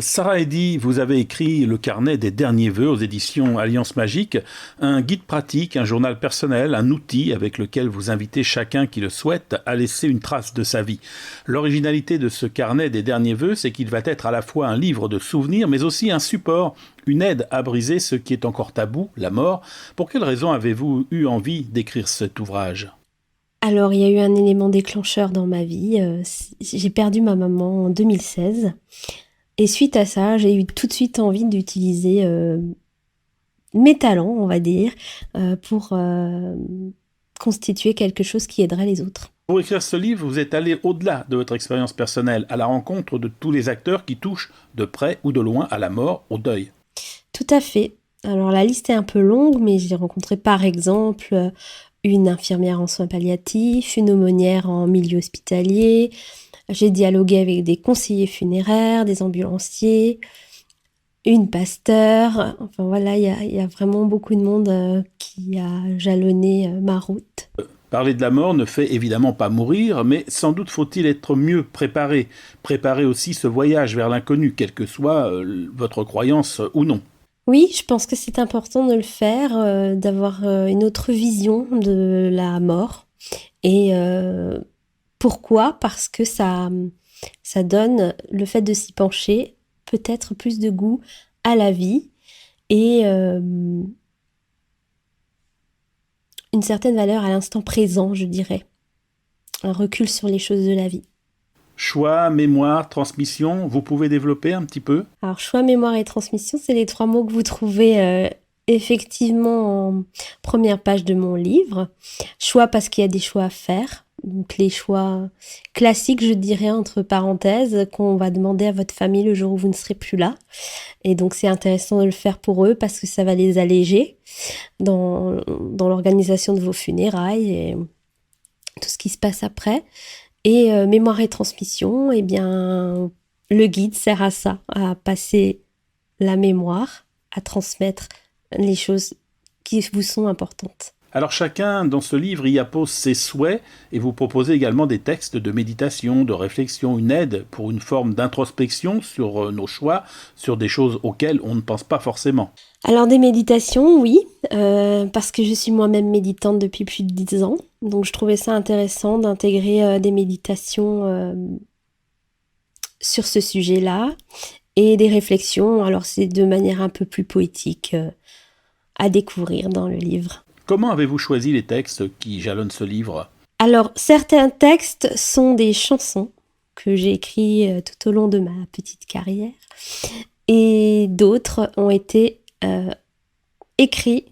Sarah Eddy, vous avez écrit Le carnet des derniers vœux aux éditions Alliance Magique, un guide pratique, un journal personnel, un outil avec lequel vous invitez chacun qui le souhaite à laisser une trace de sa vie. L'originalité de ce carnet des derniers vœux, c'est qu'il va être à la fois un livre de souvenirs, mais aussi un support, une aide à briser ce qui est encore tabou, la mort. Pour quelle raison avez-vous eu envie d'écrire cet ouvrage ? Alors, il y a eu un élément déclencheur dans ma vie. J'ai perdu ma maman en 2016. Et suite à ça, j'ai eu tout de suite envie d'utiliser mes talents, on va dire, pour constituer quelque chose qui aiderait les autres. Pour écrire ce livre, vous êtes allé au-delà de votre expérience personnelle, à la rencontre de tous les acteurs qui touchent, de près ou de loin, à la mort, au deuil. Tout à fait. Alors, la liste est un peu longue, mais j'ai rencontré par exemple une infirmière en soins palliatifs, une aumônière en milieu hospitalier. J'ai dialogué avec des conseillers funéraires, des ambulanciers, une pasteur. Enfin voilà, il y a vraiment beaucoup de monde qui a jalonné ma route. Parler de la mort ne fait évidemment pas mourir, mais sans doute faut-il être mieux préparé. Préparer aussi ce voyage vers l'inconnu, quelle que soit votre croyance ou non. Oui, je pense que c'est important de le faire, d'avoir une autre vision de la mort. Et pourquoi? Parce que ça donne le fait de s'y pencher peut-être plus de goût à la vie et une certaine valeur à l'instant présent, je dirais. Un recul sur les choses de la vie. Choix, mémoire, transmission, vous pouvez développer un petit peu ? Alors, choix, mémoire et transmission, c'est les 3 mots que vous trouvez effectivement en première page de mon livre. Choix parce qu'il y a des choix à faire. Donc les choix classiques, je dirais, entre parenthèses, qu'on va demander à votre famille le jour où vous ne serez plus là. Et donc c'est intéressant de le faire pour eux parce que ça va les alléger dans l'organisation de vos funérailles et tout ce qui se passe après. Et mémoire et transmission, eh bien, le guide sert à ça, à passer la mémoire, à transmettre les choses qui vous sont importantes. Alors chacun dans ce livre y appose ses souhaits et vous proposez également des textes de méditation, de réflexion, une aide pour une forme d'introspection sur nos choix, sur des choses auxquelles on ne pense pas forcément. Alors des méditations, oui, parce que je suis moi-même méditante depuis plus de 10 ans, donc je trouvais ça intéressant d'intégrer des méditations sur ce sujet-là et des réflexions, alors c'est de manière un peu plus poétique à découvrir dans le livre. Comment avez-vous choisi les textes qui jalonnent ce livre ? Alors, certains textes sont des chansons que j'ai écrites tout au long de ma petite carrière et d'autres ont été écrits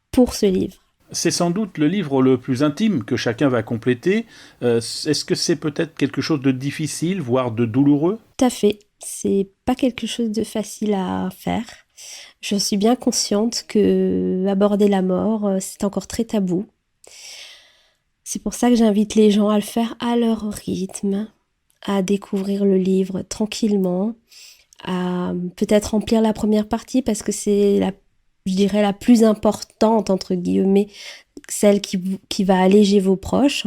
pour ce livre. C'est sans doute le livre le plus intime que chacun va compléter. Est-ce que c'est peut-être quelque chose de difficile, voire de douloureux ? Tout à fait. C'est pas quelque chose de facile à faire. Je suis bien consciente que aborder la mort, c'est encore très tabou. C'est pour ça que j'invite les gens à le faire à leur rythme, à découvrir le livre tranquillement, à peut-être remplir la première partie parce que c'est je dirais la plus importante, entre guillemets, celle qui va alléger vos proches.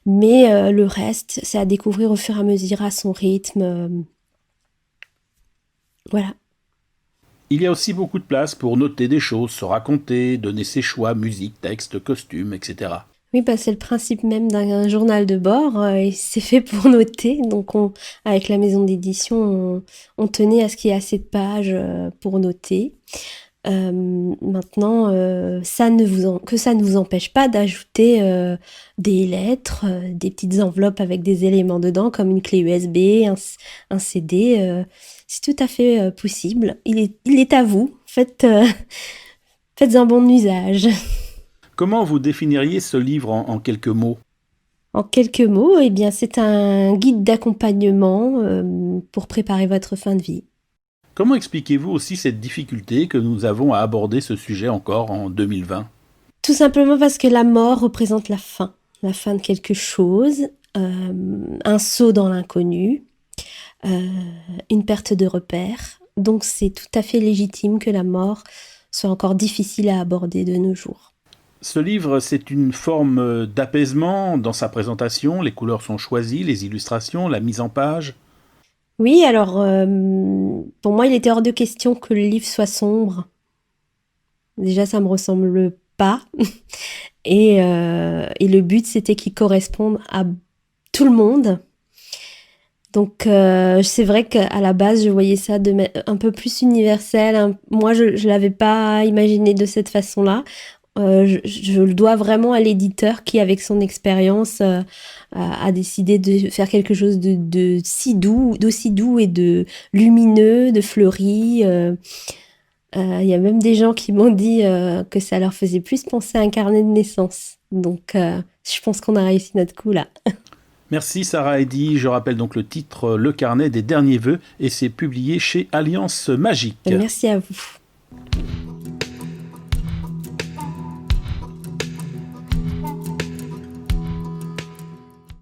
Mais le reste, c'est à découvrir au fur et à mesure à son rythme. Voilà. Il y a aussi beaucoup de place pour noter des choses, se raconter, donner ses choix, musique, texte, costume, etc. Oui, bah, c'est le principe même d'un journal de bord. Et c'est fait pour noter. Donc, avec la maison d'édition, on tenait à ce qu'il y ait assez de pages pour noter. Maintenant, ça ne vous empêche pas d'ajouter des lettres, des petites enveloppes avec des éléments dedans, comme une clé USB, un CD. C'est tout à fait possible. Il est à vous. Faites un bon usage. Comment vous définiriez ce livre en quelques mots ? En quelques mots, eh bien, c'est un guide d'accompagnement pour préparer votre fin de vie. Comment expliquez-vous aussi cette difficulté que nous avons à aborder ce sujet encore en 2020 ? Tout simplement parce que la mort représente la fin de quelque chose, un saut dans l'inconnu, une perte de repère. Donc c'est tout à fait légitime que la mort soit encore difficile à aborder de nos jours. Ce livre, c'est une forme d'apaisement dans sa présentation, les couleurs sont choisies, les illustrations, la mise en page. Oui, alors pour moi, il était hors de question que le livre soit sombre. Déjà, ça me ressemble pas. Et le but, c'était qu'il corresponde à tout le monde. Donc, c'est vrai qu'à la base, je voyais ça un peu plus universel. Moi, je ne l'avais pas imaginé de cette façon-là. Je le dois vraiment à l'éditeur qui, avec son expérience, a décidé de faire quelque chose d'aussi doux et de lumineux, de fleuri. Il y a même des gens qui m'ont dit que ça leur faisait plus penser à un carnet de naissance. Donc, je pense qu'on a réussi notre coup là. Merci Sarah Eddy. Je rappelle donc le titre Le carnet des derniers vœux et c'est publié chez Alliance Magique. Merci à vous.